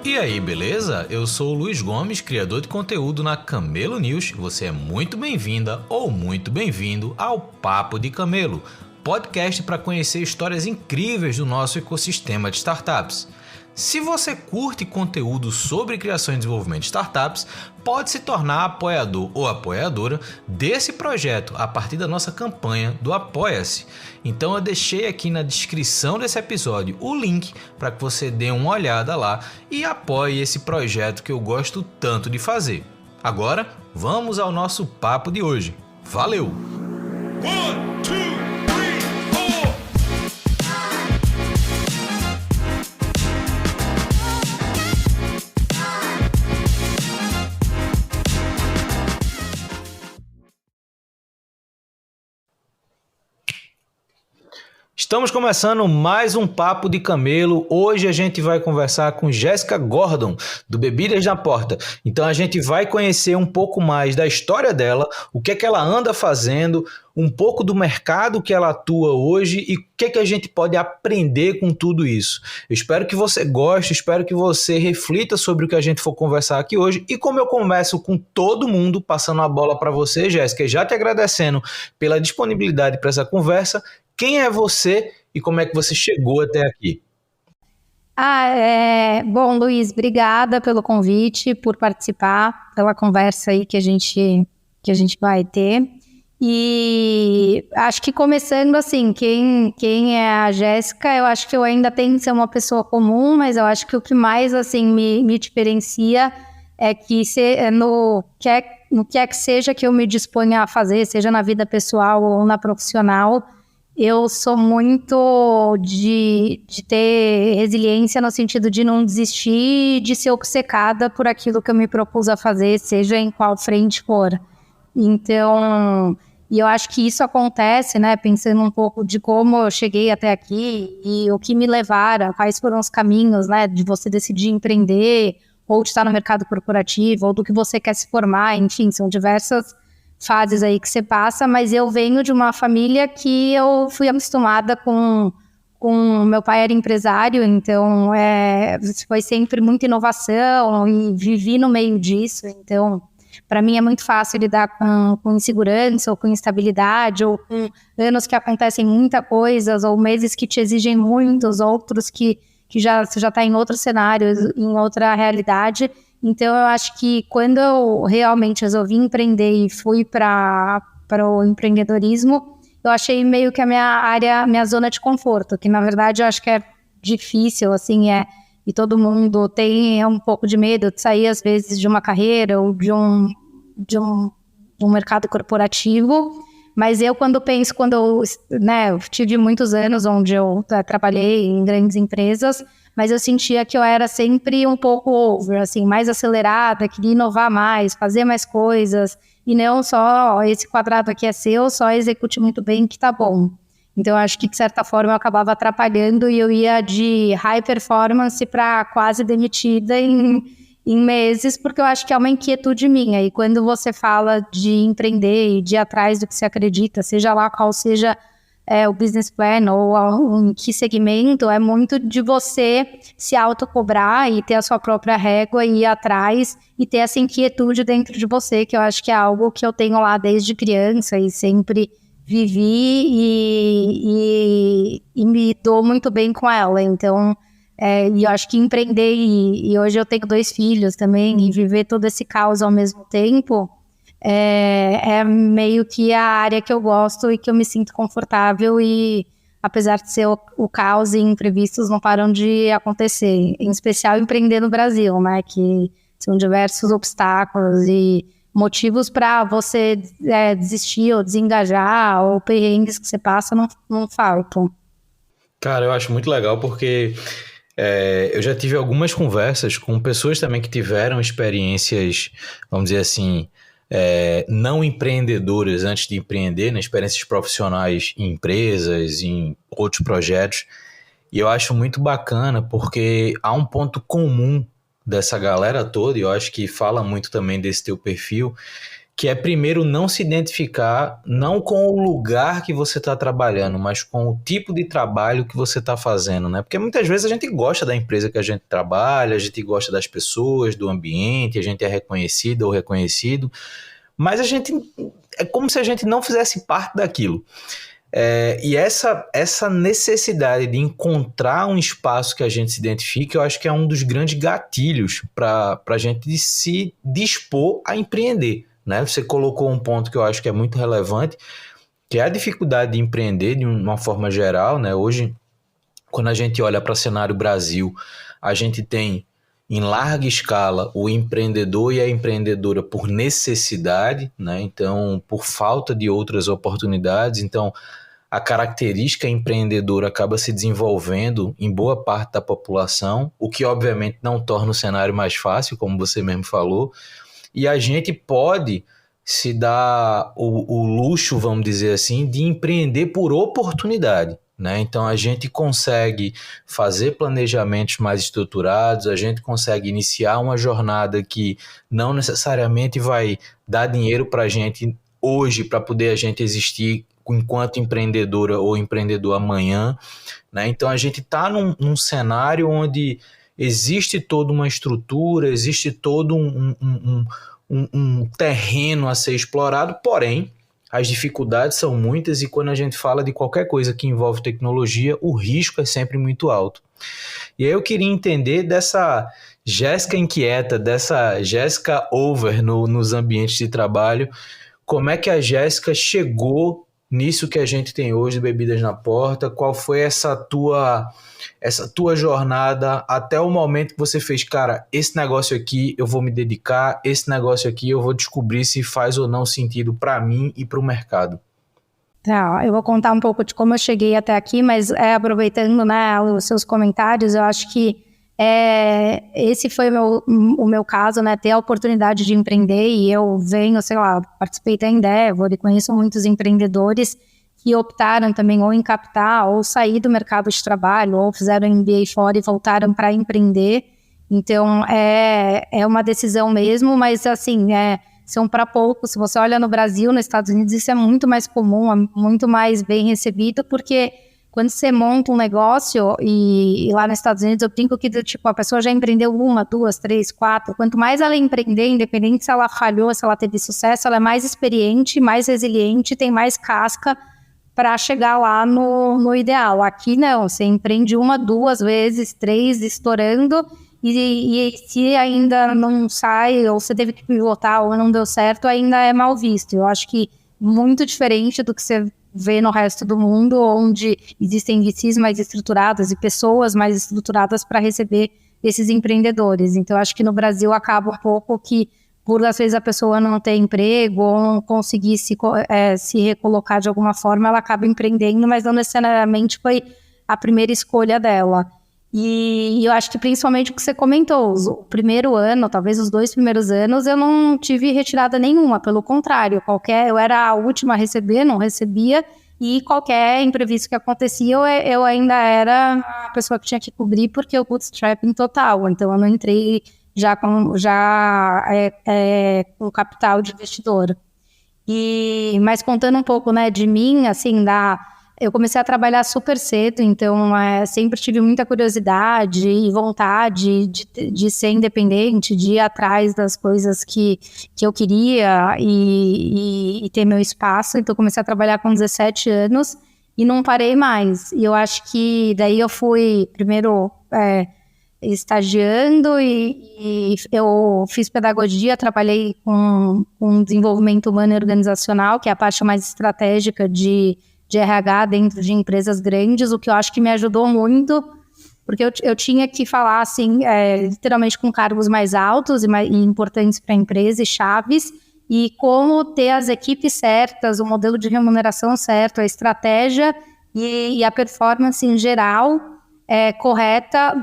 E aí, beleza? Eu sou o Luiz Gomes, criador de conteúdo na Camelo News. Você é muito bem-vinda ou muito bem-vindo ao Papo de Camelo, podcast para conhecer histórias incríveis do nosso ecossistema de startups. Se você curte conteúdo sobre criação e desenvolvimento de startups, pode se tornar apoiador ou apoiadora desse projeto a partir da nossa campanha do Apoia-se. Então eu deixei aqui na descrição desse episódio o link para que você dê uma olhada lá e apoie esse projeto que eu gosto tanto de fazer. Agora, vamos ao nosso papo de hoje. Valeu! Estamos começando mais um Papo de Camelo. Hoje a gente vai conversar com Jéssica Gordon, do Bebidas na Porta. Então a gente vai conhecer um pouco mais da história dela, o que é que ela anda fazendo, um pouco do mercado que ela atua hoje e o que é que a gente pode aprender com tudo isso. Eu espero que você goste, espero que você reflita sobre o que a gente for conversar aqui hoje. E como eu converso com todo mundo, passando a bola para você, Jéssica, e já te agradecendo pela disponibilidade para essa conversa. Quem é você e como é que você chegou até aqui? Bom, Luiz, obrigada pelo convite, por participar, pela conversa aí que a gente vai ter. E acho que começando assim, quem é a Jéssica, eu acho que eu ainda tenho que ser uma pessoa comum, mas eu acho que o que mais assim me diferencia é que no que é que seja que eu me disponha a fazer, seja na vida pessoal ou na profissional, eu sou muito de ter resiliência no sentido de não desistir, de ser obcecada por aquilo que eu me propus a fazer, seja em qual frente for. Então, e eu acho que isso acontece, né, pensando um pouco de como eu cheguei até aqui e o que me levaram, quais foram os caminhos, né, de você decidir empreender, ou de estar no mercado corporativo, ou do que você quer se formar, enfim, são diversas fases aí que você passa, mas eu venho de uma família que eu fui acostumada com meu pai era empresário, então foi sempre muita inovação e vivi no meio disso, então para mim é muito fácil lidar com insegurança ou com instabilidade ou com anos que acontecem muita coisas ou meses que te exigem muitos, outros que você já está em outro cenário, em outra realidade. Então, eu acho que quando eu realmente resolvi empreender e fui para o empreendedorismo, eu achei meio que a minha zona de conforto, que na verdade eu acho que é difícil, assim, e todo mundo tem um pouco de medo de sair, às vezes, de uma carreira ou de um mercado corporativo. Mas eu eu tive muitos anos onde eu trabalhei em grandes empresas, mas eu sentia que eu era sempre um pouco over, assim, mais acelerada, queria inovar mais, fazer mais coisas, e não só esse quadrado aqui é seu, só execute muito bem que tá bom. Então eu acho que de certa forma eu acabava atrapalhando e eu ia de high performance para quase demitida em meses, porque eu acho que é uma inquietude minha. E quando você fala de empreender e de ir atrás do que você acredita, seja lá qual seja o business plan ou em que segmento, é muito de você se autocobrar e ter a sua própria régua e ir atrás e ter essa inquietude dentro de você, que eu acho que é algo que eu tenho lá desde criança e sempre vivi e me dou muito bem com ela. Então, e eu acho que empreender, e hoje eu tenho 2 filhos também, e viver todo esse caos ao mesmo tempo, é meio que a área que eu gosto e que eu me sinto confortável, e apesar de ser o caos e imprevistos não param de acontecer, em especial empreender no Brasil, né, que são diversos obstáculos e motivos para você desistir ou desengajar, ou perrengues que você passa não faltam. Cara, eu acho muito legal porque eu já tive algumas conversas com pessoas também que tiveram experiências, vamos dizer assim, não empreendedoras antes de empreender, né, experiências profissionais em empresas, em outros projetos. E eu acho muito bacana porque há um ponto comum dessa galera toda, e eu acho que fala muito também desse teu perfil, que é primeiro não se identificar não com o lugar que você está trabalhando, mas com o tipo de trabalho que você está fazendo, né? Porque muitas vezes a gente gosta da empresa que a gente trabalha, a gente gosta das pessoas, do ambiente, a gente é reconhecido ou reconhecido, mas a gente é como se a gente não fizesse parte daquilo. E essa necessidade de encontrar um espaço que a gente se identifique, eu acho que é um dos grandes gatilhos para a gente se dispor a empreender, né? Você colocou um ponto que eu acho que é muito relevante, que é a dificuldade de empreender de uma forma geral, né? Hoje, quando a gente olha para o cenário Brasil, a gente tem em larga escala o empreendedor e a empreendedora por necessidade, né? Então, por falta de outras oportunidades. Então, a característica empreendedora acaba se desenvolvendo em boa parte da população, o que obviamente não torna o cenário mais fácil, como você mesmo falou, e a gente pode se dar o luxo, vamos dizer assim, de empreender por oportunidade, né? Então a gente consegue fazer planejamentos mais estruturados, a gente consegue iniciar uma jornada que não necessariamente vai dar dinheiro para a gente hoje, para poder a gente existir enquanto empreendedora ou empreendedor amanhã, né? Então a gente está num cenário onde existe toda uma estrutura, existe todo um terreno a ser explorado, porém as dificuldades são muitas e quando a gente fala de qualquer coisa que envolve tecnologia, o risco é sempre muito alto. E aí eu queria entender dessa Jéssica inquieta, dessa Jéssica over nos ambientes de trabalho, como é que a Jéssica chegou nisso que a gente tem hoje, Bebidas na Porta? Qual foi essa tua jornada até o momento que você fez, cara, esse negócio aqui eu vou me dedicar, esse negócio aqui eu vou descobrir se faz ou não sentido para mim e para o mercado? Tá, eu vou contar um pouco de como eu cheguei até aqui, mas aproveitando, né, os seus comentários, eu acho que esse foi o meu caso, né, ter a oportunidade de empreender, e eu venho, sei lá, participei da Endeavor e conheço muitos empreendedores que optaram também ou em captar ou sair do mercado de trabalho ou fizeram MBA fora e voltaram para empreender. Então é uma decisão mesmo, mas assim, são para poucos. Se você olha no Brasil, nos Estados Unidos, isso é muito mais comum, é muito mais bem recebido, porque quando você monta um negócio, e lá nos Estados Unidos eu brinco que tipo, a pessoa já empreendeu 1, 2, 3, 4, quanto mais ela empreender, independente se ela falhou, se ela teve sucesso, ela é mais experiente, mais resiliente, tem mais casca para chegar lá no ideal. Aqui não, você empreende 1, 2 vezes, 3, estourando, e se ainda não sai, ou você teve que pivotar, ou não deu certo, ainda é mal visto. Eu acho que muito diferente do que você vê no resto do mundo, onde existem VCs mais estruturadas e pessoas mais estruturadas para receber esses empreendedores. Então, acho que no Brasil acaba um pouco que, por às vezes a pessoa não ter emprego ou não conseguir se recolocar de alguma forma, ela acaba empreendendo, mas não necessariamente foi a primeira escolha dela. E eu acho que principalmente o que você comentou, o primeiro ano, talvez os 2 primeiros anos, eu não tive retirada nenhuma, pelo contrário, eu era a última a receber, não recebia, e qualquer imprevisto que acontecia, eu ainda era a pessoa que tinha que cobrir, porque o bootstrapping total, então eu não entrei já com capital de investidor. Mas contando um pouco, né, de mim, assim, eu comecei a trabalhar super cedo, então sempre tive muita curiosidade e vontade de ser independente, de ir atrás das coisas que eu queria e ter meu espaço. Então comecei a trabalhar com 17 anos e não parei mais. E eu acho que daí eu fui primeiro estagiando e eu fiz pedagogia, trabalhei com desenvolvimento humano e organizacional, que é a parte mais estratégica de RH dentro de empresas grandes, o que eu acho que me ajudou muito, porque eu tinha que falar, assim, literalmente com cargos mais altos e importantes para a empresa e chaves, e como ter as equipes certas, o modelo de remuneração certo, a estratégia e a performance em geral correta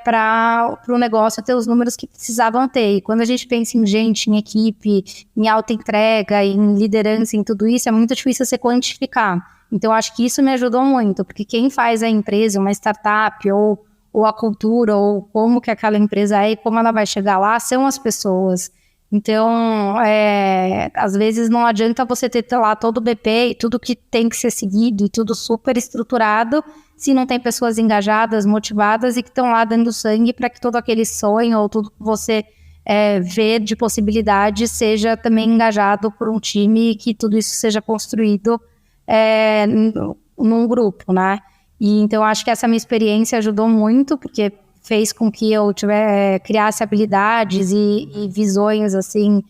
para o negócio ter os números que precisavam ter. E quando a gente pensa em gente, em equipe, em alta entrega, em liderança, em tudo isso, é muito difícil você quantificar. Então, acho que isso me ajudou muito, porque quem faz a empresa, uma startup, ou a cultura, ou como que aquela empresa é e como ela vai chegar lá, são as pessoas. Então, às vezes não adianta você ter lá todo o BP e tudo que tem que ser seguido e tudo super estruturado se não tem pessoas engajadas, motivadas e que estão lá dando sangue para que todo aquele sonho ou tudo que você vê de possibilidade seja também engajado por um time e que tudo isso seja construído num grupo, né? E então acho que essa minha experiência ajudou muito, porque fez com que eu criasse habilidades e visões, assim,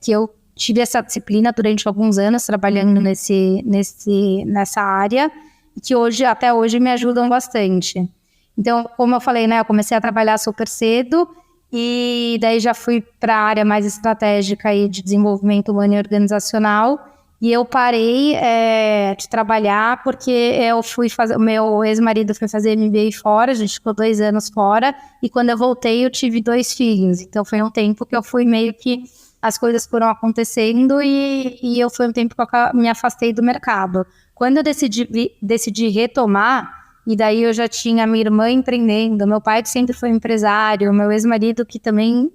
que eu tive essa disciplina durante alguns anos trabalhando nessa área, e que até hoje me ajudam bastante. Então, como eu falei, né, eu comecei a trabalhar super cedo, e daí já fui para a área mais estratégica aí de desenvolvimento humano e organizacional, e eu parei de trabalhar porque eu fui fazer, o meu ex-marido foi fazer MBA fora, a gente ficou 2 anos fora, e quando eu voltei eu tive 2 filhos, então foi um tempo que eu fui meio que, as coisas foram acontecendo e eu foi um tempo que eu me afastei do mercado. Quando eu decidi retomar, e daí eu já tinha minha irmã empreendendo, meu pai que sempre foi empresário, meu ex-marido que também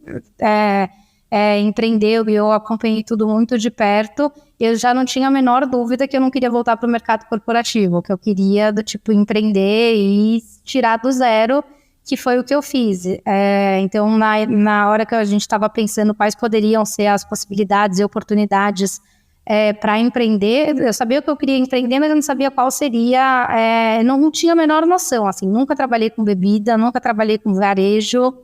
empreendeu e eu acompanhei tudo muito de perto, eu já não tinha a menor dúvida que eu não queria voltar para o mercado corporativo, que eu queria empreender e tirar do zero, que foi o que eu fiz. Então, na hora que a gente estava pensando quais poderiam ser as possibilidades e oportunidades para empreender, eu sabia que eu queria empreender, mas eu não sabia qual seria, não tinha a menor noção, assim, nunca trabalhei com bebida, nunca trabalhei com varejo,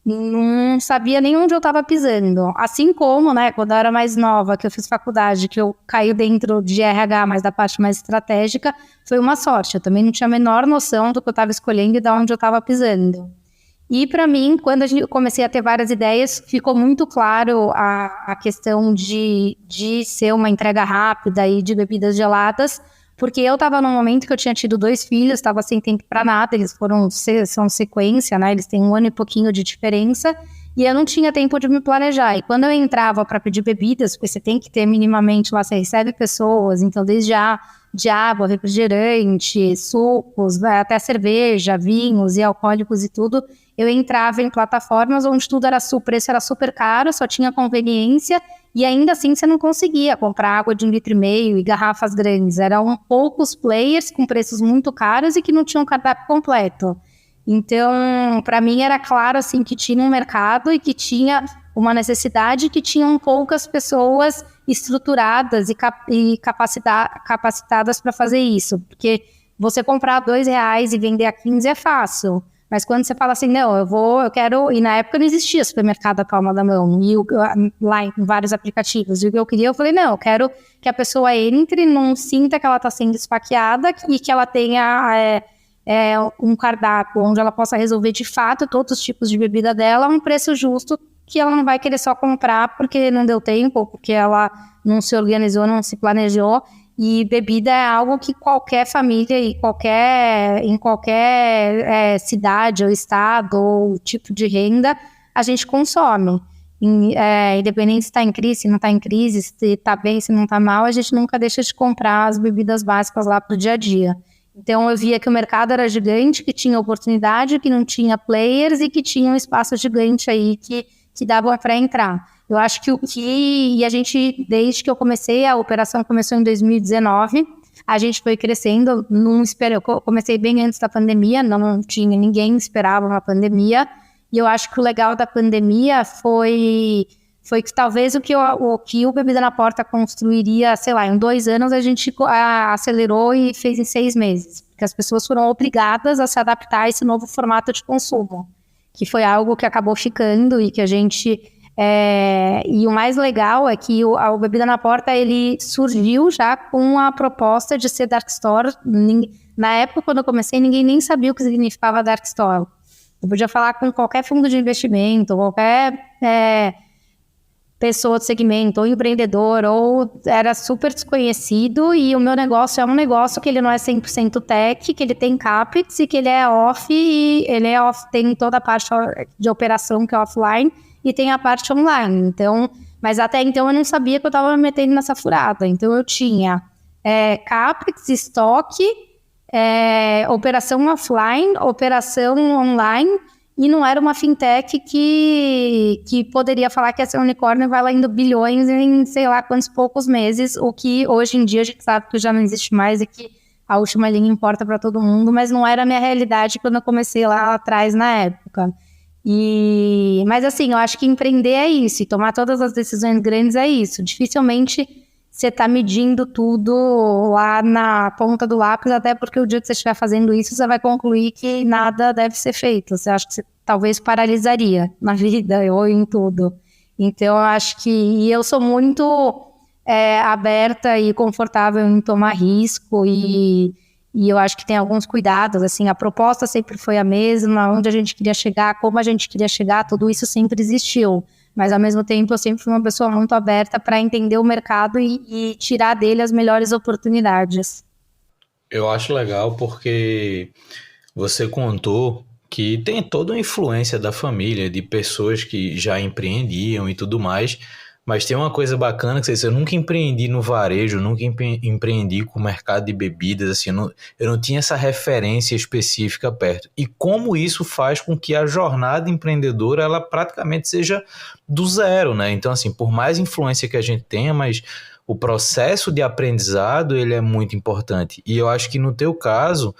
não sabia nem onde eu estava pisando. Assim como, né, quando eu era mais nova, que eu fiz faculdade, que eu caí dentro de RH, mas da parte mais estratégica, foi uma sorte. Eu também não tinha a menor noção do que eu estava escolhendo e de onde eu estava pisando. E para mim, quando eu comecei a ter várias ideias, ficou muito claro a questão de ser uma entrega rápida e de bebidas geladas, porque eu estava num momento que eu tinha tido 2 filhos, estava sem tempo para nada, eles são sequência, né? Eles têm 1 ano e pouquinho de diferença, e eu não tinha tempo de me planejar. E quando eu entrava para pedir bebidas, porque você tem que ter minimamente lá, você recebe pessoas, então desde de água, refrigerante, sucos, até cerveja, vinhos e alcoólicos e tudo, eu entrava em plataformas onde tudo era preço era super caro, só tinha conveniência, e ainda assim você não conseguia comprar água de 1,5 litro e garrafas grandes. Eram poucos players com preços muito caros e que não tinham cardápio completo. Então, para mim era claro assim, que tinha um mercado e que tinha uma necessidade, que tinham poucas pessoas estruturadas e capacitadas para fazer isso. Porque você comprar R$2 e vender a 15 é fácil. Mas quando você fala assim, não, eu quero... E na época não existia supermercado à palma da mão, lá em vários aplicativos. E o que eu queria, eu falei, não, eu quero que a pessoa entre, não sinta que ela está sendo esfaqueada e que ela tenha um cardápio onde ela possa resolver de fato todos os tipos de bebida dela a um preço justo, que ela não vai querer só comprar porque não deu tempo, porque ela não se organizou, não se planejou. E bebida é algo que qualquer família e em qualquer cidade ou estado ou tipo de renda a gente consome. Independente se está em crise, se não está em crise, se está bem, se não está mal, a gente nunca deixa de comprar as bebidas básicas lá para o dia a dia. Então eu via que o mercado era gigante, que tinha oportunidade, que não tinha players e que tinha um espaço gigante aí que dava para entrar. Eu acho e a gente, desde que eu comecei, a operação começou em 2019, a gente foi crescendo, eu comecei bem antes da pandemia, não tinha, ninguém esperava uma pandemia, e eu acho que o legal da pandemia foi que talvez o que o Bebida na Porta construiria, sei lá, em 2 anos a gente acelerou e fez em 6 meses, porque as pessoas foram obrigadas a se adaptar a esse novo formato de consumo, que foi algo que acabou ficando e que a gente... e o mais legal é que o Bebida na Porta, ele surgiu já com a proposta de ser Dark Store. Na época, quando eu comecei, ninguém nem sabia o que significava Dark Store. Eu podia falar com qualquer fundo de investimento, qualquer pessoa do segmento, ou empreendedor, ou era super desconhecido, e o meu negócio é um negócio que ele não é 100% tech, que ele tem CapEx e que ele é off, e ele é off, tem toda a parte de operação que é offline, e tem a parte online. Então, mas até então eu não sabia que eu estava me metendo nessa furada. Então eu tinha CapEx, estoque, operação offline, operação online e não era uma fintech que poderia falar que ia ser um unicórnio e vai lá indo bilhões em sei lá quantos poucos meses, o que hoje em dia a gente sabe que já não existe mais e que a última linha importa para todo mundo, mas não era a minha realidade quando eu comecei lá atrás na época. Mas assim, eu acho que empreender é isso, e tomar todas as decisões grandes é isso. Dificilmente você está medindo tudo lá na ponta do lápis, até porque o dia que você estiver fazendo isso, você vai concluir que nada deve ser feito. Você acha que você talvez paralisaria na vida ou em tudo. Então, eu acho que... E eu sou muito aberta e confortável em tomar risco e eu acho que tem alguns cuidados, assim, a proposta sempre foi a mesma, onde a gente queria chegar, como a gente queria chegar, tudo isso sempre existiu. Mas, ao mesmo tempo, eu sempre fui uma pessoa muito aberta para entender o mercado e tirar dele as melhores oportunidades. Eu acho legal porque você contou que tem toda uma influência da família, de pessoas que já empreendiam e tudo mais, mas tem uma coisa bacana que eu nunca empreendi no varejo, nunca empreendi com o mercado de bebidas, assim, eu não tinha essa referência específica perto. E como isso faz com que a jornada empreendedora, ela praticamente seja do zero, né? Então, assim, por mais influência que a gente tenha, mas o processo de aprendizado, ele é muito importante. E eu acho que no teu caso,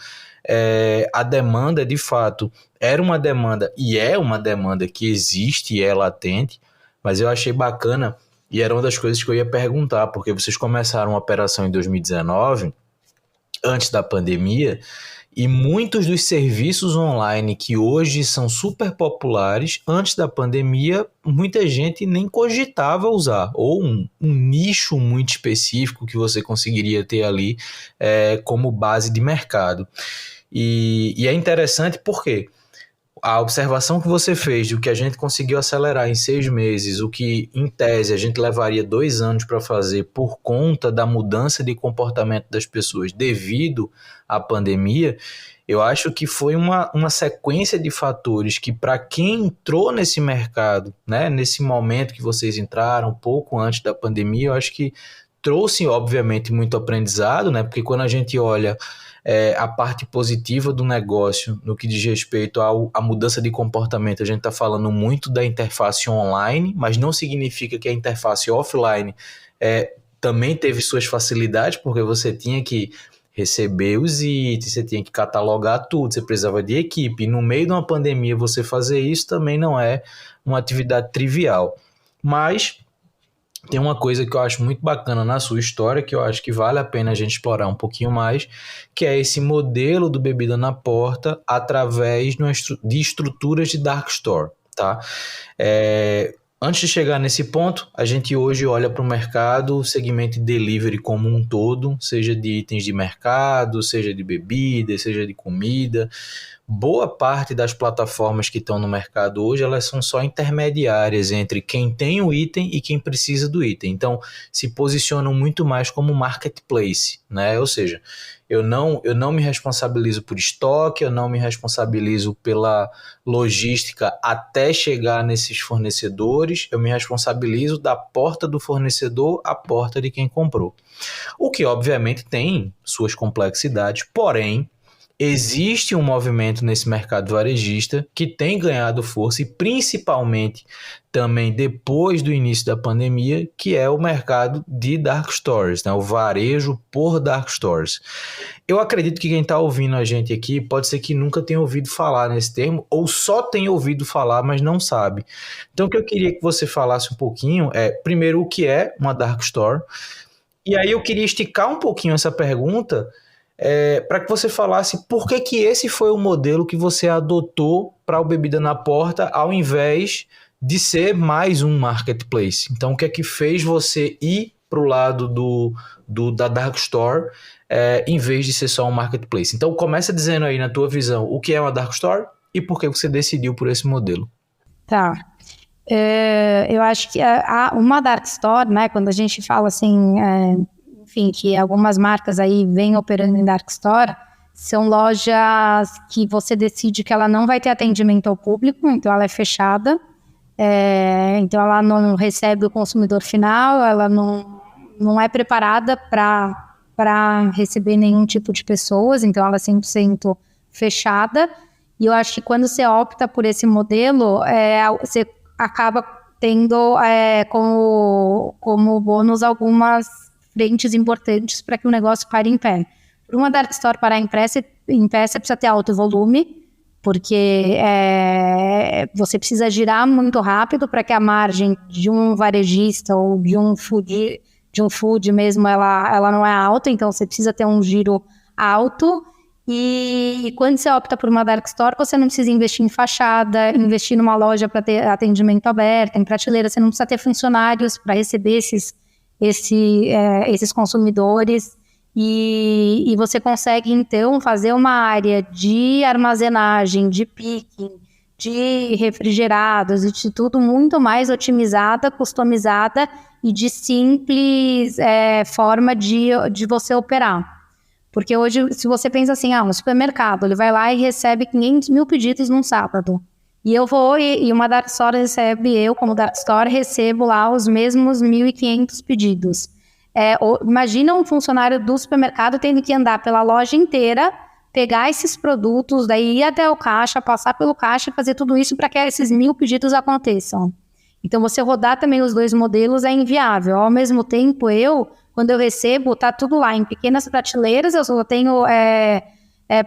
a demanda, de fato, era uma demanda, e é uma demanda que existe e é latente, mas eu achei bacana, e era uma das coisas que eu ia perguntar, porque vocês começaram a operação em 2019, antes da pandemia, e muitos dos serviços online que hoje são super populares, antes da pandemia, muita gente nem cogitava usar, ou um nicho muito específico que você conseguiria ter ali como base de mercado. E é interessante porque a observação que você fez do que a gente conseguiu acelerar em 6 meses, o que em tese a gente levaria 2 anos para fazer por conta da mudança de comportamento das pessoas devido à pandemia, eu acho que foi uma sequência de fatores que, para quem entrou nesse mercado, né, nesse momento que vocês entraram, pouco antes da pandemia, eu acho que trouxe, obviamente, muito aprendizado, né, porque quando a gente olha a parte positiva do negócio no que diz respeito à mudança de comportamento, a gente está falando muito da interface online, mas não significa que a interface offline também teve suas facilidades, porque você tinha que receber os itens, você tinha que catalogar tudo, você precisava de equipe, e no meio de uma pandemia você fazer isso também não é uma atividade trivial. Mas tem uma coisa que eu acho muito bacana na sua história, que eu acho que vale a pena a gente explorar um pouquinho mais, que é esse modelo do Bebida na Porta através de estruturas de dark store, tá? Antes de chegar nesse ponto, a gente hoje olha para o mercado, o segmento de delivery como um todo, seja de itens de mercado, seja de bebida, seja de comida. Boa parte das plataformas que estão no mercado hoje, elas são só intermediárias entre quem tem o item e quem precisa do item. Então, se posicionam muito mais como marketplace, né? Ou seja, eu não me responsabilizo por estoque, eu não me responsabilizo pela logística até chegar nesses fornecedores, eu me responsabilizo da porta do fornecedor à porta de quem comprou. O que, obviamente, tem suas complexidades, porém, existe um movimento nesse mercado varejista que tem ganhado força e principalmente também depois do início da pandemia, que é o mercado de dark stores, né? O varejo por dark stores. Eu acredito que quem está ouvindo a gente aqui pode ser que nunca tenha ouvido falar nesse termo ou só tenha ouvido falar, mas não sabe. Então o que eu queria que você falasse um pouquinho primeiro, o que é uma dark store, e aí eu queria esticar um pouquinho essa pergunta para que você falasse por que esse foi o modelo que você adotou para o Bebida na Porta, ao invés de ser mais um marketplace. Então, o que é que fez você ir para o lado da Dark Store, em vez de ser só um marketplace? Então, começa dizendo aí, na tua visão, o que é uma Dark Store e por que você decidiu por esse modelo. Tá. Eu acho que uma Dark Store, né, quando a gente fala assim... enfim, que algumas marcas aí vêm operando em dark store, são lojas que você decide que ela não vai ter atendimento ao público, então ela é fechada, então ela não recebe o consumidor final, ela não é preparada para receber nenhum tipo de pessoas, então ela é 100% fechada, E eu acho que quando você opta por esse modelo, você acaba tendo como bônus algumas frentes importantes para que o negócio pare em pé. Para uma dark store parar em pé, você precisa ter alto volume, porque você precisa girar muito rápido para que a margem de um varejista ou de um food mesmo, ela não é alta, então você precisa ter um giro alto. E quando você opta por uma dark store, você não precisa investir em fachada, investir numa loja para ter atendimento aberto, em prateleira, você não precisa ter funcionários para receber esses consumidores. E você consegue, então, fazer uma área de armazenagem, de picking, de refrigerados e de tudo muito mais otimizada, customizada e de simples forma de você operar. Porque hoje, se você pensa assim, um supermercado, ele vai lá e recebe 500 mil pedidos num sábado. E eu vou, e uma dark store recebe, eu como dark store, recebo lá os mesmos 1.500 pedidos. Imagina um funcionário do supermercado tendo que andar pela loja inteira, pegar esses produtos, daí ir até o caixa, passar pelo caixa e fazer tudo isso para que esses 1.000 pedidos aconteçam. Então, você rodar também os dois modelos é inviável. Ao mesmo tempo, quando eu recebo, tá tudo lá em pequenas prateleiras, eu só tenho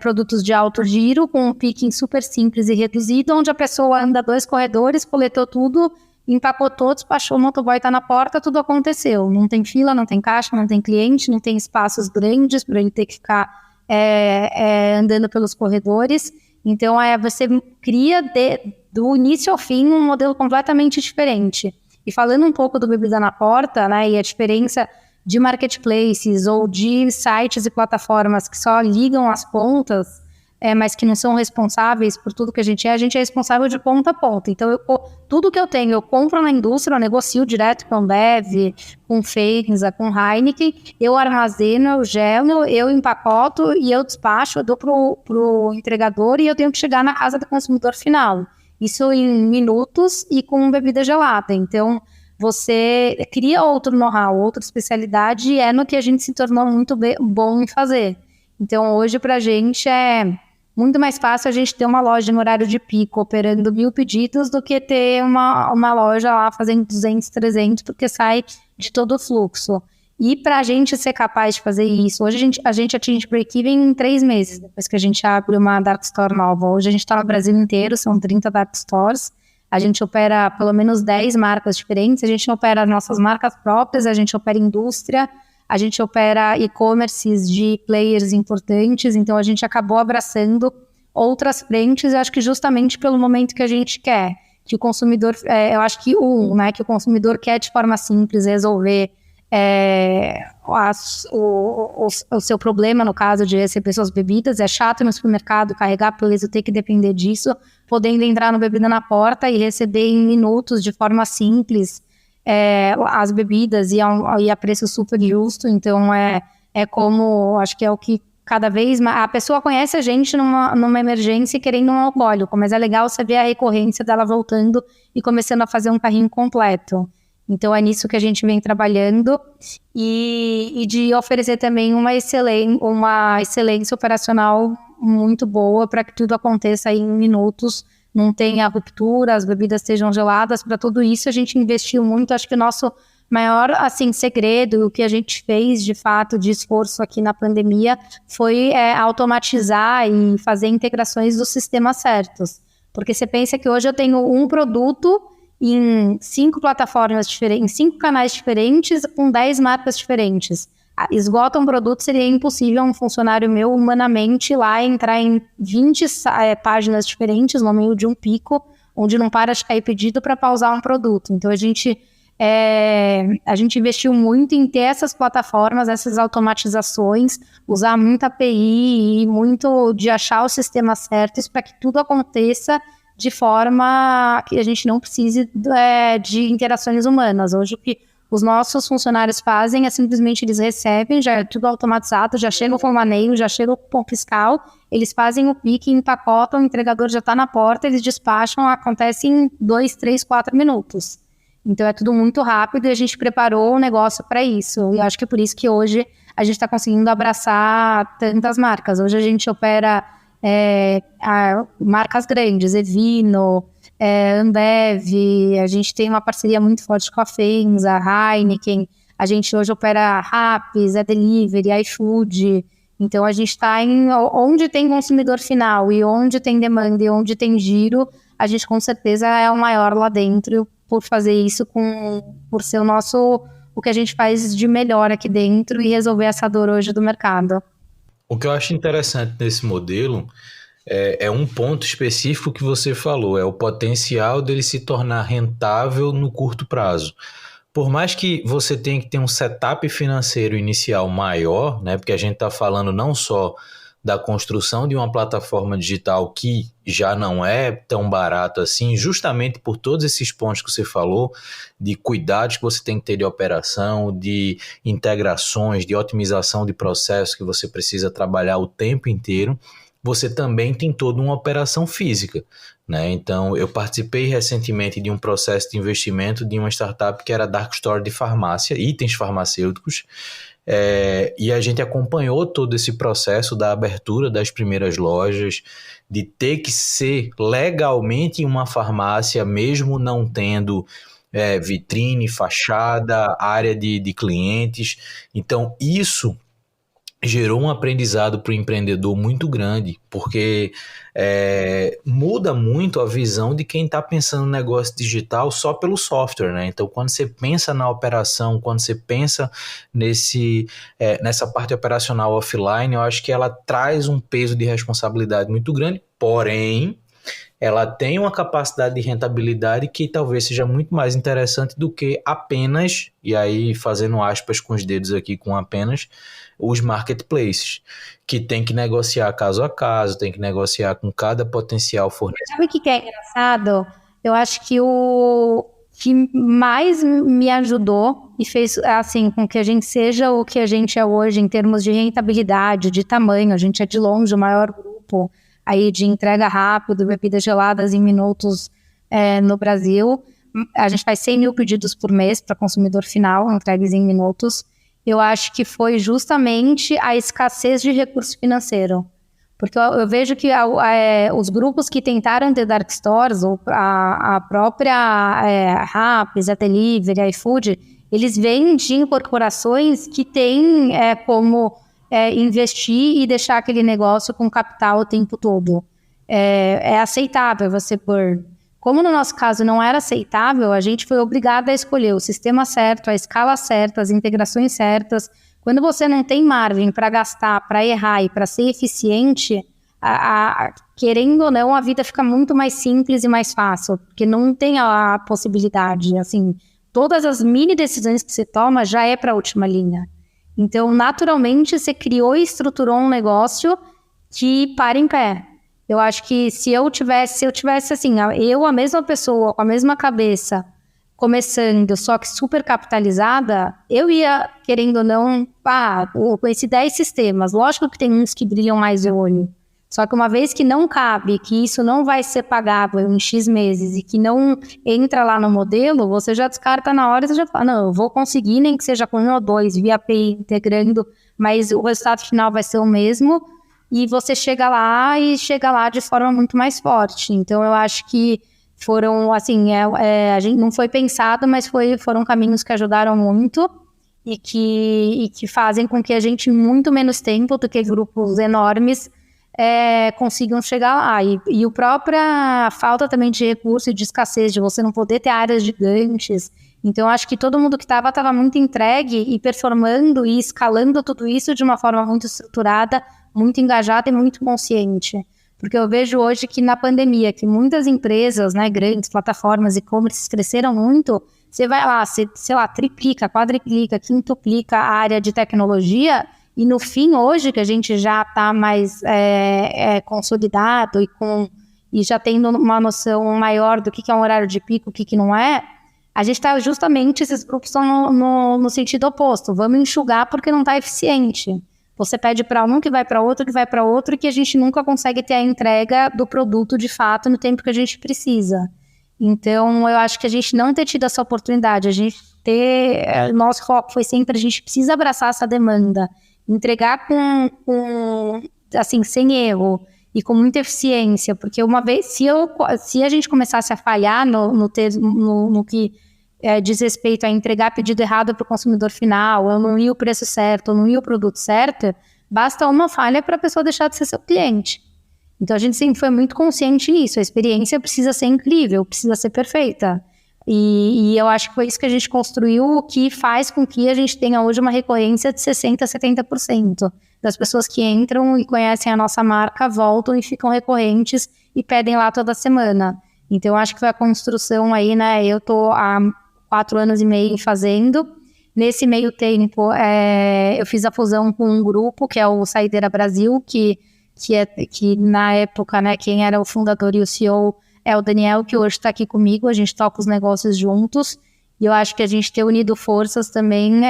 produtos de alto giro, com um picking super simples e reduzido, onde a pessoa anda 2 corredores, coletou tudo, empacotou, despachou, o motoboy está na porta, tudo aconteceu. Não tem fila, não tem caixa, não tem cliente, não tem espaços grandes para ele ter que ficar andando pelos corredores. Então, você cria do início ao fim um modelo completamente diferente. E falando um pouco do Bebida na Porta, né, e a diferença de marketplaces ou de sites e plataformas que só ligam as pontas, mas que não são responsáveis por tudo que a gente é responsável de ponta a ponta. Então, tudo que eu tenho, eu compro na indústria, eu negocio direto com Ambev, com Feinza, com Heineken, eu armazeno, eu gelo, eu empacoto e eu despacho, eu dou pro entregador e eu tenho que chegar na casa do consumidor final. Isso em minutos e com bebida gelada. Então, você cria outro know-how, outra especialidade, e é no que a gente se tornou muito bom em fazer. Então, hoje, para a gente, é muito mais fácil a gente ter uma loja no horário de pico, operando 1.000 pedidos, do que ter uma loja lá fazendo 200, 300, porque sai de todo o fluxo. E para a gente ser capaz de fazer isso, hoje a gente atinge break-even em 3 meses, depois que a gente abre uma dark store nova. Hoje a gente está no Brasil inteiro, são 30 dark stores. A gente opera pelo menos 10 marcas diferentes, a gente opera nossas marcas próprias, a gente opera indústria, a gente opera e-commerces de players importantes, então a gente acabou abraçando outras frentes, eu acho que justamente pelo momento que a gente quer, que o consumidor, eu acho que que o consumidor quer de forma simples resolver o seu problema, no caso de receber suas bebidas. É chato no supermercado carregar peso, ter que depender disso, podendo entrar no Bebida na Porta e receber em minutos, de forma simples, as bebidas e a preço super justo. Então como, acho que é o que cada vez mais, a pessoa conhece a gente numa emergência querendo um alcoólico, mas é legal você ver a recorrência dela voltando e começando a fazer um carrinho completo. Então, é nisso que a gente vem trabalhando e de oferecer também uma excelência operacional muito boa para que tudo aconteça aí em minutos, não tenha ruptura, as bebidas estejam geladas. Para tudo isso, a gente investiu muito. Acho que o nosso maior segredo, o que a gente fez de fato de esforço aqui na pandemia, foi automatizar e fazer integrações dos sistemas certos. Porque você pensa que hoje eu tenho um produto em 5 plataformas diferentes, em 5 canais diferentes, com 10 marcas diferentes. Esgota um produto, seria impossível um funcionário meu humanamente lá entrar em 20 páginas diferentes no meio de um pico, onde não para de cair pedido para pausar um produto. Então a gente investiu muito em ter essas plataformas, essas automatizações, usar muita API e muito de achar os sistemas certos para que tudo aconteça de forma que a gente não precise de interações humanas. Hoje, o que os nossos funcionários fazem é simplesmente eles recebem, já é tudo automatizado, já chega o formaneio, já chega o pão fiscal, eles fazem o pique, empacotam, o entregador já está na porta, eles despacham, acontece em 2, 3, 4 minutos. Então, é tudo muito rápido e a gente preparou o negócio para isso. E acho que é por isso que hoje a gente está conseguindo abraçar tantas marcas. Hoje a gente opera marcas grandes, Evino, Ambev, a gente tem uma parceria muito forte com a FEMSA, a Heineken, a gente hoje opera Rappi, Zé Delivery, iFood, então a gente está onde tem consumidor final e onde tem demanda e onde tem giro, a gente com certeza é o maior lá dentro por fazer isso, por ser o que a gente faz de melhor aqui dentro e resolver essa dor hoje do mercado. O que eu acho interessante nesse modelo é um ponto específico que você falou, é o potencial dele se tornar rentável no curto prazo. Por mais que você tenha que ter um setup financeiro inicial maior, né, porque a gente está falando não só da construção de uma plataforma digital que já não é tão barato assim, justamente por todos esses pontos que você falou, de cuidados que você tem que ter de operação, de integrações, de otimização de processos que você precisa trabalhar o tempo inteiro, você também tem toda uma operação física, né? Então, eu participei recentemente de um processo de investimento de uma startup que era Dark Store de farmácia, itens farmacêuticos, e a gente acompanhou todo esse processo da abertura das primeiras lojas, de ter que ser legalmente uma farmácia, mesmo não tendo vitrine, fachada, área de clientes. Então, isso gerou um aprendizado para o empreendedor muito grande, porque muda muito a visão de quem está pensando no negócio digital só pelo software, né? Então, quando você pensa na operação, quando você pensa nessa parte operacional offline, eu acho que ela traz um peso de responsabilidade muito grande, porém, ela tem uma capacidade de rentabilidade que talvez seja muito mais interessante do que apenas, e aí fazendo aspas com os dedos aqui com apenas, os marketplaces, que tem que negociar caso a caso, tem que negociar com cada potencial fornecedor. Sabe o que é engraçado? Eu acho que o que mais me ajudou e fez assim com que a gente seja o que a gente é hoje em termos de rentabilidade, de tamanho, a gente é de longe o maior grupo aí de entrega rápida, bebidas geladas em minutos no Brasil. A gente faz 100 mil pedidos por mês para consumidor final, entregues em minutos. Eu acho que foi justamente a escassez de recurso financeiro. Porque eu vejo que os grupos que tentaram ter dark stores, ou a própria Rappi, Zé Delivery, iFood, eles vêm de incorporações que têm como investir e deixar aquele negócio com capital o tempo todo. É aceitável você pôr. Como no nosso caso não era aceitável, a gente foi obrigada a escolher o sistema certo, a escala certa, as integrações certas. Quando você não tem margem para gastar, para errar e para ser eficiente, querendo ou não, a vida fica muito mais simples e mais fácil, porque não tem a possibilidade. Assim, todas as mini decisões que você toma já é para a última linha. Então, naturalmente, você criou e estruturou um negócio que para em pé. Eu acho que se eu tivesse assim, a mesma pessoa, com a mesma cabeça, começando, só que super capitalizada, eu ia, querendo ou não, conheci 10 sistemas. Lógico que tem uns que brilham mais o olho. Só que uma vez que não cabe, que isso não vai ser pagável em X meses e que não entra lá no modelo, você já descarta na hora e você já fala, não, eu vou conseguir, nem que seja com 1 ou 2, via API integrando, mas o resultado final vai ser o mesmo. E você chega lá de forma muito mais forte. Então, eu acho que foram, assim, a gente não foi pensado, mas foram caminhos que ajudaram muito e que fazem com que a gente, em muito menos tempo do que grupos enormes, consigam chegar lá. E a própria falta também de recurso e de escassez, de você não poder ter áreas gigantes. Então, acho que todo mundo que estava muito entregue e performando e escalando tudo isso de uma forma muito estruturada, muito engajada e muito consciente. Porque eu vejo hoje que na pandemia, que muitas empresas, né, grandes plataformas e-commerce cresceram muito, você vai lá, sei lá, triplica, quadriplica, quintuplica a área de tecnologia e no fim, hoje, que a gente já está mais consolidado e já tendo uma noção maior do que é um horário de pico, o que não é, a gente está justamente, esses grupos estão no sentido oposto. Vamos enxugar porque não está eficiente. Você pede para um que vai para outro, e que a gente nunca consegue ter a entrega do produto de fato no tempo que a gente precisa. Então, eu acho que a gente não ter tido essa oportunidade, nosso foco foi sempre, a gente precisa abraçar essa demanda, entregar assim, sem erro e com muita eficiência, porque uma vez, se a gente começasse a falhar no que diz respeito a entregar pedido errado para o consumidor final, ou não ir o preço certo, ou não ir o produto certo, basta uma falha para a pessoa deixar de ser seu cliente. Então a gente sempre foi muito consciente nisso, a experiência precisa ser incrível, precisa ser perfeita. E eu acho que foi isso que a gente construiu, o que faz com que a gente tenha hoje uma recorrência de 60% a 70% das pessoas que entram e conhecem a nossa marca, voltam e ficam recorrentes e pedem lá toda semana. Então eu acho que foi a construção aí, né? Eu tô há 4 anos e meio fazendo. Nesse meio tempo, eu fiz a fusão com um grupo, que é o Saideira Brasil, que na época, né, quem era o fundador e o CEO é o Daniel, que hoje está aqui comigo, a gente toca os negócios juntos, e eu acho que a gente ter unido forças também,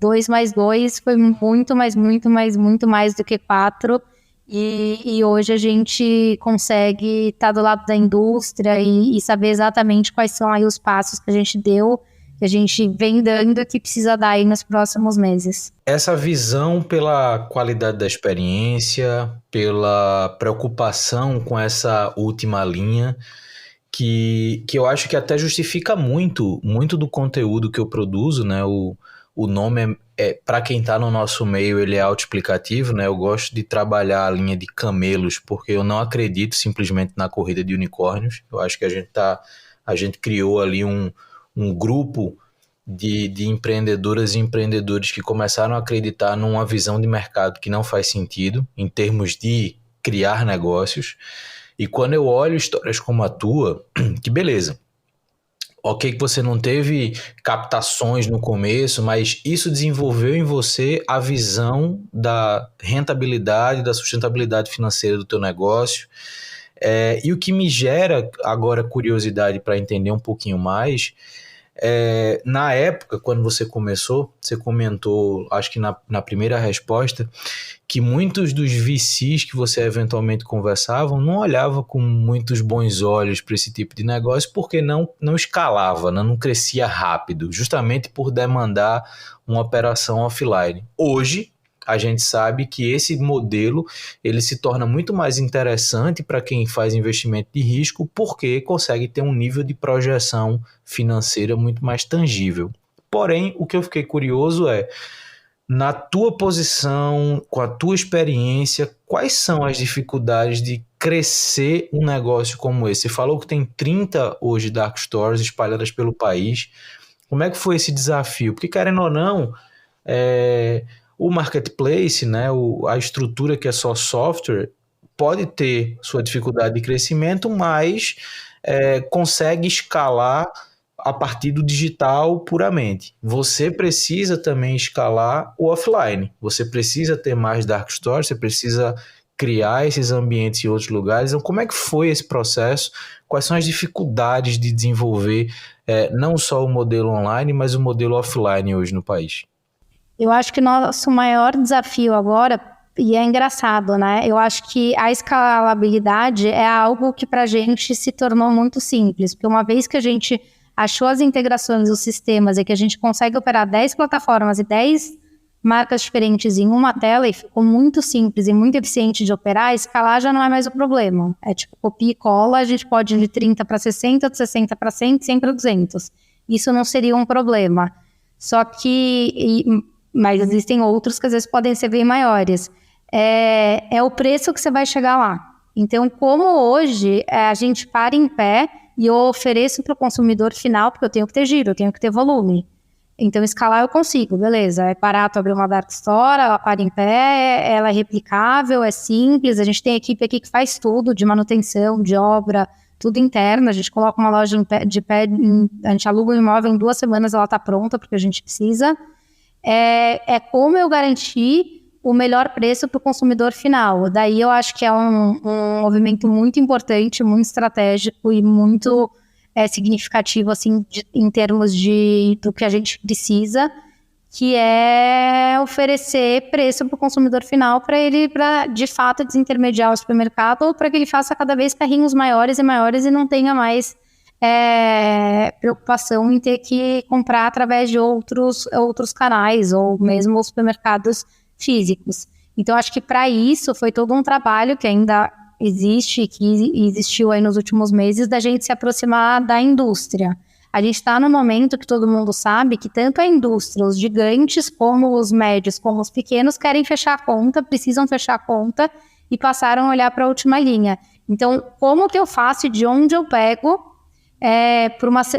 2 mais 2 foi muito mais do que 4, e hoje a gente consegue estar do lado da indústria e saber exatamente quais são aí os passos que a gente deu, que a gente vem dando, que precisa dar aí nos próximos meses. Essa visão pela qualidade da experiência, pela preocupação com essa última linha, que eu acho que até justifica muito do conteúdo que eu produzo, né? O nome para quem está no nosso meio, ele é autoexplicativo, né? Eu gosto de trabalhar a linha de camelos, porque eu não acredito simplesmente na corrida de unicórnios. Eu acho que a gente criou ali um grupo de empreendedoras e empreendedores que começaram a acreditar numa visão de mercado que não faz sentido em termos de criar negócios. E quando eu olho histórias como a tua, que beleza, ok que você não teve captações no começo, mas isso desenvolveu em você a visão da rentabilidade, da sustentabilidade financeira do teu negócio. E o que me gera agora curiosidade para entender um pouquinho mais, na época, quando você começou, você comentou, acho que na primeira resposta, que muitos dos VCs que você eventualmente conversavam não olhavam com muitos bons olhos para esse tipo de negócio porque não escalava, não crescia rápido, justamente por demandar uma operação offline. Hoje, a gente sabe que esse modelo ele se torna muito mais interessante para quem faz investimento de risco porque consegue ter um nível de projeção financeira muito mais tangível. Porém, o que eu fiquei curioso na tua posição, com a tua experiência, quais são as dificuldades de crescer um negócio como esse? Você falou que tem 30 hoje dark stores espalhadas pelo país. Como é que foi esse desafio? Porque, querendo ou não, o marketplace, né, a estrutura que é só software, pode ter sua dificuldade de crescimento, mas consegue escalar a partir do digital puramente. Você precisa também escalar o offline. Você precisa ter mais dark stores, você precisa criar esses ambientes em outros lugares. Então, como é que foi esse processo? Quais são as dificuldades de desenvolver não só o modelo online, mas o modelo offline hoje no país? Eu acho que nosso maior desafio agora, e é engraçado, né? Eu acho que a escalabilidade é algo que para a gente se tornou muito simples, porque uma vez que a gente achou as integrações dos sistemas e que a gente consegue operar 10 plataformas e 10 marcas diferentes em uma tela e ficou muito simples e muito eficiente de operar, escalar já não é mais o problema. É tipo copia e cola, a gente pode ir de 30 para 60, de 60 para 100, 100 para 200. Isso não seria um problema. Só que... mas existem outros que às vezes podem ser bem maiores. É o preço que você vai chegar lá. Então, como hoje a gente para em pé e eu ofereço para o consumidor final, porque eu tenho que ter giro, eu tenho que ter volume. Então, escalar eu consigo, beleza. É barato abrir uma dark store, ela para em pé, ela é replicável, é simples, a gente tem equipe aqui que faz tudo, de manutenção, de obra, tudo interno, a gente coloca uma loja de pé, a gente aluga um imóvel, em 2 semanas ela está pronta, porque a gente precisa. É como eu garantir o melhor preço para o consumidor final. Daí eu acho que é um movimento muito importante, muito estratégico e muito significativo assim, em termos do que a gente precisa, que é oferecer preço para o consumidor final para ele, de fato, desintermediar o supermercado ou para que ele faça cada vez carrinhos maiores e maiores e não tenha mais preocupação em ter que comprar através de outros canais ou mesmo os supermercados físicos. Então, acho que para isso foi todo um trabalho que ainda existe, que existiu aí nos últimos meses, da gente se aproximar da indústria. A gente está no momento que todo mundo sabe que tanto a indústria, os gigantes, como os médios, como os pequenos, querem fechar a conta, precisam fechar a conta e passaram a olhar para a última linha. Então, como que eu faço e de onde eu pego?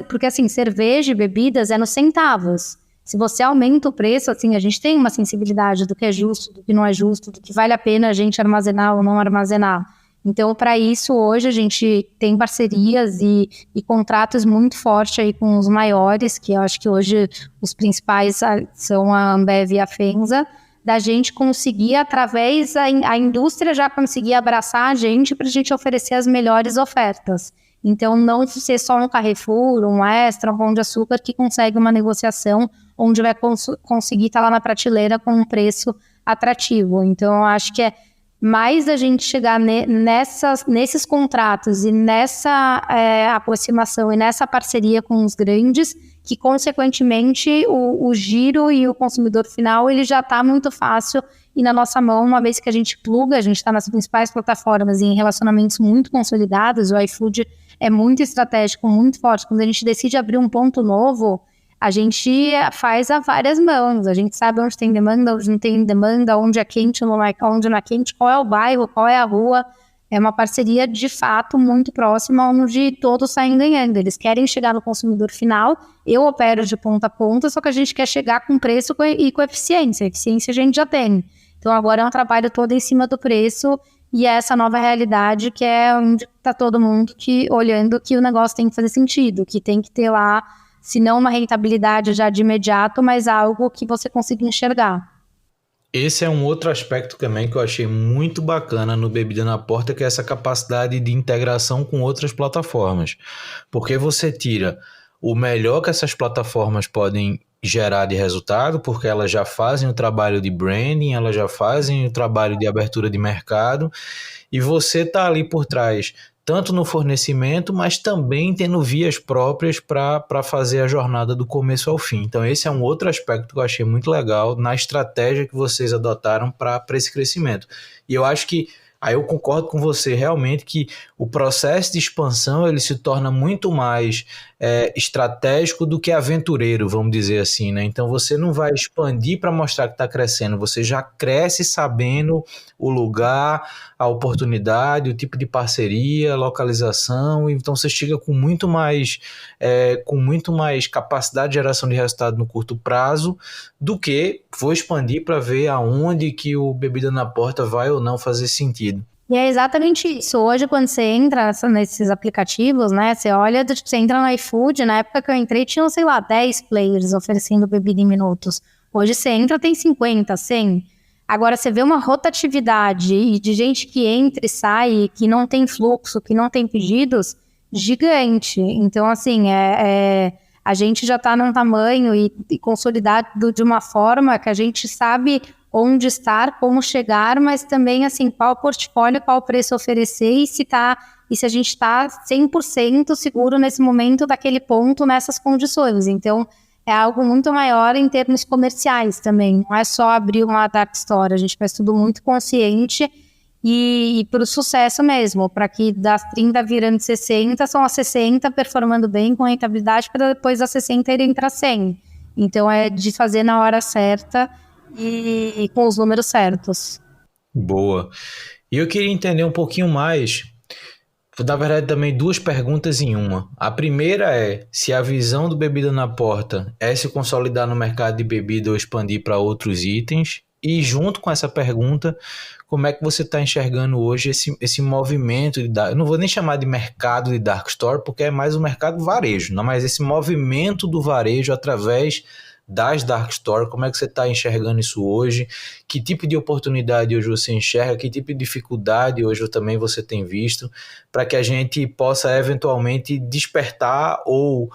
Porque, assim, cerveja e bebidas é nos centavos. Se você aumenta o preço, assim, a gente tem uma sensibilidade do que é justo, do que não é justo, do que vale a pena a gente armazenar ou não armazenar. Então, para isso, hoje a gente tem parcerias e contratos muito fortes aí com os maiores, que eu acho que hoje os principais são a Ambev e a FEMSA, da gente conseguir, através a indústria já conseguir abraçar a gente para a gente oferecer as melhores ofertas. Então, não ser só um Carrefour, um Extra, um Pão de Açúcar que consegue uma negociação onde vai conseguir estar lá na prateleira com um preço atrativo. Então, eu acho que é mais a gente chegar nesses contratos e nessa aproximação e nessa parceria com os grandes, que, consequentemente, o giro e o consumidor final ele já está muito fácil e na nossa mão, uma vez que a gente pluga, a gente está nas principais plataformas e em relacionamentos muito consolidados, o iFood é muito estratégico, muito forte. Quando a gente decide abrir um ponto novo, a gente faz a várias mãos, a gente sabe onde tem demanda, onde não tem demanda, onde é quente, onde não é quente, qual é o bairro, qual é a rua. É uma parceria, de fato, muito próxima, onde todos saem ganhando. Eles querem chegar no consumidor final, eu opero de ponta a ponta, só que a gente quer chegar com preço e com eficiência. A eficiência a gente já tem. Então, agora é um trabalho todo em cima do preço e é essa nova realidade que é onde está todo mundo olhando que o negócio tem que fazer sentido, que tem que ter lá, se não uma rentabilidade já de imediato, mas algo que você consiga enxergar. Esse é um outro aspecto também que eu achei muito bacana no Bebida na Porta, que é essa capacidade de integração com outras plataformas. Porque você tira o melhor que essas plataformas podem gerar de resultado, porque elas já fazem o trabalho de branding, elas já fazem o trabalho de abertura de mercado, e você está ali por trás, tanto no fornecimento, mas também tendo vias próprias para fazer a jornada do começo ao fim. Então esse é um outro aspecto que eu achei muito legal na estratégia que vocês adotaram para esse crescimento. E eu acho que, aí eu concordo com você realmente que o processo de expansão ele se torna muito mais estratégico do que aventureiro, vamos dizer assim, né? Então você não vai expandir para mostrar que está crescendo, você já cresce sabendo o lugar, a oportunidade, o tipo de parceria, a localização, então você chega com muito mais capacidade de geração de resultado no curto prazo do que vou expandir para ver aonde que o Bebida na Porta vai ou não fazer sentido. E é exatamente isso. Hoje, quando você entra nesses aplicativos, né, você olha, você entra no iFood, na época que eu entrei, tinham, 10 players oferecendo bebida em minutos. Hoje você entra, tem 50, 100. Agora, você vê uma rotatividade de gente que entra e sai, que não tem fluxo, que não tem pedidos, gigante. Então, assim, a gente já está num tamanho e consolidado de uma forma que a gente sabe onde estar, como chegar, mas também, assim, qual portfólio, qual preço oferecer e se a gente está 100% seguro nesse momento daquele ponto, nessas condições. Então, é algo muito maior em termos comerciais também. Não é só abrir uma dark store, a gente faz tudo muito consciente e para o sucesso mesmo, para que das 30 virando 60, são as 60 performando bem com rentabilidade para depois das 60 irem para 100. Então, é de fazer na hora certa e com os números certos. Boa. E eu queria entender um pouquinho mais, na verdade também duas perguntas em uma. A primeira é se a visão do Bebida na Porta é se consolidar no mercado de bebida ou expandir para outros itens. E junto com essa pergunta, como é que você está enxergando hoje esse movimento eu não vou nem chamar de mercado de dark store, porque é mais um mercado varejo, não, mas esse movimento do varejo através das dark store, como é que você está enxergando isso hoje? Que tipo de oportunidade hoje você enxerga? Que tipo de dificuldade hoje também você tem visto para que a gente possa eventualmente despertar ou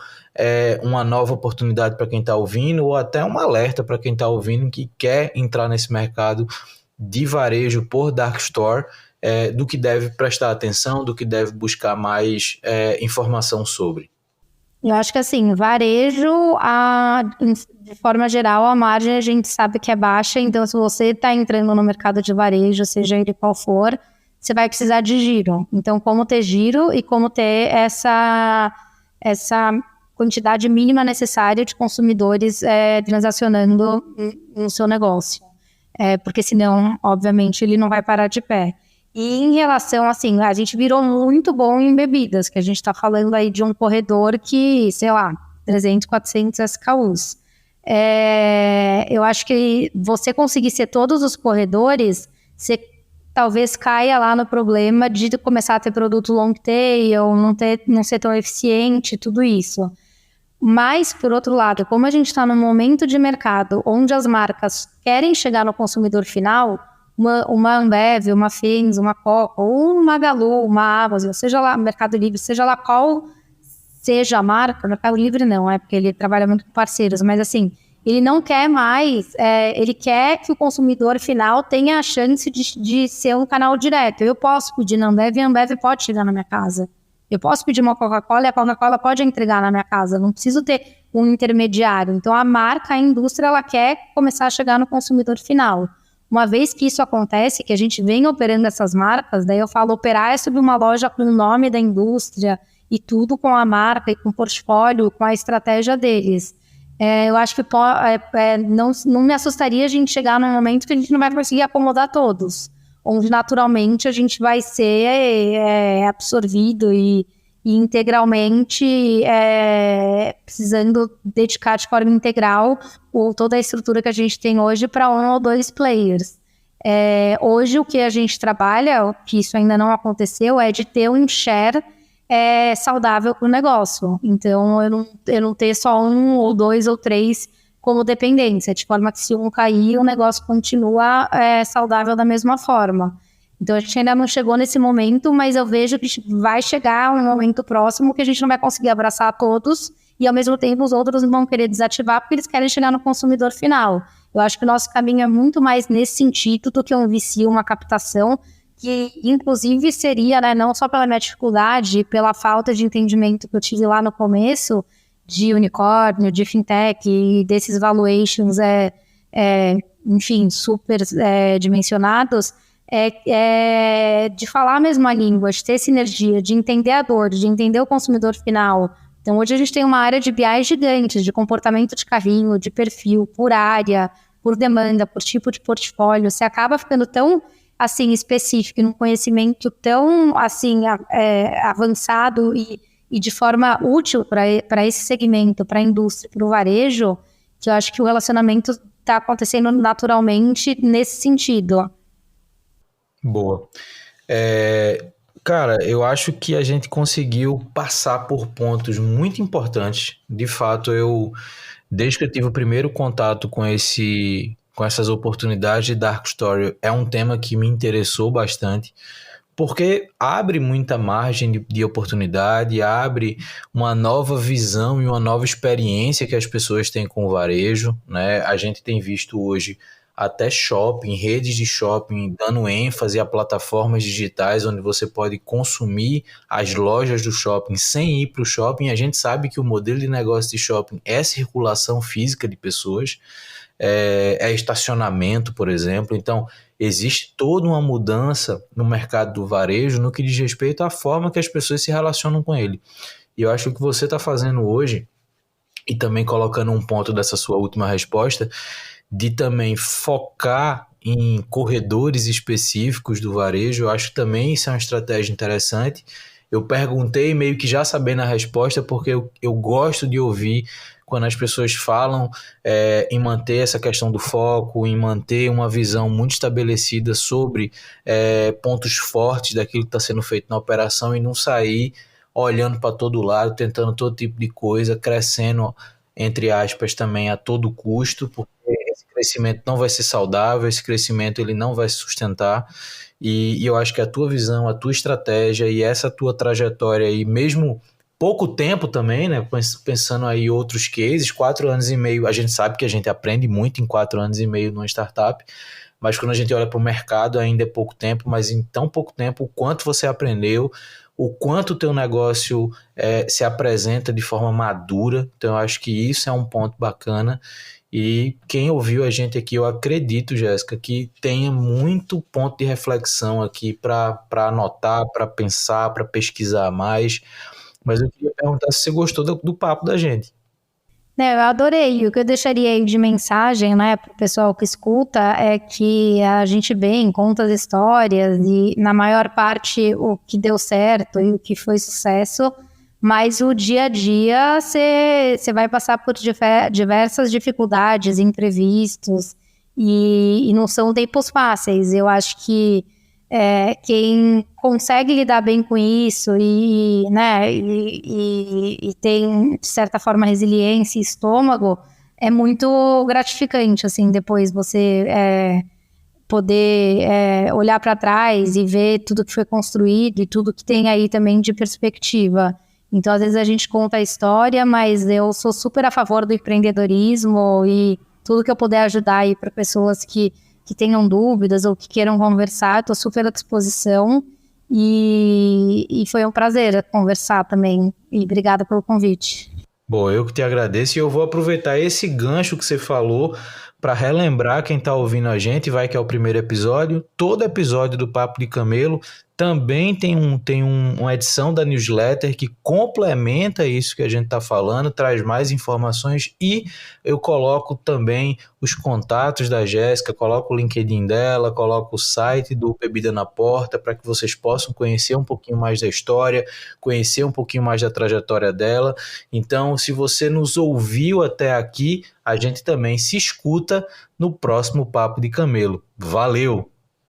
uma nova oportunidade para quem está ouvindo ou até um alerta para quem está ouvindo que quer entrar nesse mercado de varejo por dark store, do que deve prestar atenção, do que deve buscar mais informação sobre? Eu acho que assim, varejo, de forma geral, a margem a gente sabe que é baixa, então se você está entrando no mercado de varejo, seja ele qual for, você vai precisar de giro. Então, como ter giro e como ter essa quantidade mínima necessária de consumidores transacionando no seu negócio. Porque senão, obviamente, ele não vai parar de pé. E em relação, assim, a gente virou muito bom em bebidas, que a gente está falando aí de um corredor que, sei lá, 300, 400 SKUs. Eu acho que você conseguir ser todos os corredores, você talvez caia lá no problema de começar a ter produto long tail, não ser tão eficiente, tudo isso. Mas, por outro lado, como a gente está num momento de mercado onde as marcas querem chegar no consumidor final, uma Ambev, uma Fins, uma Coca, ou uma Magalu, uma Amazon, seja lá Mercado Livre, seja lá qual seja a marca, Mercado Livre não, porque ele trabalha muito com parceiros, mas assim, ele não quer mais, ele quer que o consumidor final tenha a chance de ser um canal direto. Eu posso pedir na Ambev e a Ambev pode chegar na minha casa. Eu posso pedir uma Coca-Cola e a Coca-Cola pode entregar na minha casa. Não preciso ter um intermediário. Então, a marca, a indústria, ela quer começar a chegar no consumidor final. Uma vez que isso acontece, que a gente vem operando essas marcas, daí eu falo, operar é sobre uma loja com o nome da indústria e tudo com a marca e com o portfólio, com a estratégia deles. Eu acho que não me assustaria a gente chegar num momento que a gente não vai conseguir acomodar todos, onde naturalmente a gente vai ser absorvido e integralmente precisando dedicar de forma integral toda a estrutura que a gente tem hoje para um ou dois players. Hoje o que a gente trabalha, que isso ainda não aconteceu, é de ter um share saudável para o negócio. Então eu não ter só um ou dois ou três como dependência, de forma que se um cair, o negócio continua saudável da mesma forma. Então a gente ainda não chegou nesse momento, mas eu vejo que vai chegar um momento próximo que a gente não vai conseguir abraçar todos e ao mesmo tempo os outros não vão querer desativar porque eles querem chegar no consumidor final. Eu acho que o nosso caminho é muito mais nesse sentido do que um VC, uma captação, que inclusive seria, né, não só pela minha dificuldade, pela falta de entendimento que eu tive lá no começo, de unicórnio, de fintech e desses valuations, enfim, super dimensionados, de falar a mesma língua, de ter sinergia, de entender a dor, de entender o consumidor final. Então, hoje a gente tem uma área de BI gigante, de comportamento de carrinho, de perfil, por área, por demanda, por tipo de portfólio. Você acaba ficando tão, assim, específico, num conhecimento tão, assim, avançado e de forma útil para esse segmento, para a indústria, para o varejo, que eu acho que o relacionamento está acontecendo naturalmente nesse sentido. Boa. Cara, eu acho que a gente conseguiu passar por pontos muito importantes. De fato, desde que eu tive o primeiro contato com essas oportunidades de Dark Story, é um tema que me interessou bastante, porque abre muita margem de oportunidade, abre uma nova visão e uma nova experiência que as pessoas têm com o varejo, né? A gente tem visto hoje até shopping, redes de shopping, dando ênfase a plataformas digitais onde você pode consumir as lojas do shopping sem ir para o shopping. A gente sabe que o modelo de negócio de shopping é circulação física de pessoas, é estacionamento, por exemplo. Então, existe toda uma mudança no mercado do varejo no que diz respeito à forma que as pessoas se relacionam com ele. E eu acho que o que você está fazendo hoje, e também colocando um ponto dessa sua última resposta, de também focar em corredores específicos do varejo, eu acho que também isso é uma estratégia interessante. Eu perguntei meio que já sabendo a resposta, porque eu gosto de ouvir quando as pessoas falam em manter essa questão do foco, em manter uma visão muito estabelecida sobre pontos fortes daquilo que está sendo feito na operação e não sair olhando para todo lado, tentando todo tipo de coisa, crescendo, entre aspas, também a todo custo, porque esse crescimento não vai ser saudável, esse crescimento ele não vai se sustentar. E eu acho que a tua visão, a tua estratégia e essa tua trajetória aí, mesmo pouco tempo também, né? Pensando aí em outros cases, 4 anos e meio, a gente sabe que a gente aprende muito em 4 anos e meio numa startup, mas quando a gente olha para o mercado ainda é pouco tempo, mas em tão pouco tempo, o quanto você aprendeu, o quanto o teu negócio se apresenta de forma madura. Então, eu acho que isso é um ponto bacana. E quem ouviu a gente aqui, eu acredito, Jéssica, que tenha muito ponto de reflexão aqui para anotar, para pensar, para pesquisar mais. Mas eu queria perguntar se você gostou do papo da gente. Eu adorei. O que eu deixaria aí de mensagem, né, para o pessoal que escuta é que a gente vê, conta as histórias e, na maior parte, o que deu certo e o que foi sucesso, mas o dia a dia você vai passar por diversas dificuldades, imprevistos, e não são tempos fáceis. Eu acho que quem consegue lidar bem com isso né, e tem, de certa forma, resiliência e estômago, é muito gratificante, assim, depois você poder olhar para trás e ver tudo que foi construído e tudo que tem aí também de perspectiva. Então, às vezes a gente conta a história, mas eu sou super a favor do empreendedorismo e tudo que eu puder ajudar aí para pessoas que tenham dúvidas ou que queiram conversar, estou super à disposição. E foi um prazer conversar também. E obrigada pelo convite. Bom, eu que te agradeço e eu vou aproveitar esse gancho que você falou para relembrar quem está ouvindo a gente, vai que é o primeiro episódio. Todo episódio do Papo de Camelo também tem uma edição da newsletter que complementa isso que a gente está falando, traz mais informações e eu coloco também os contatos da Jéssica, coloco o LinkedIn dela, coloco o site do Bebida na Porta para que vocês possam conhecer um pouquinho mais da história, conhecer um pouquinho mais da trajetória dela. Então, se você nos ouviu até aqui, a gente também se escuta no próximo Papo de Camelo. Valeu!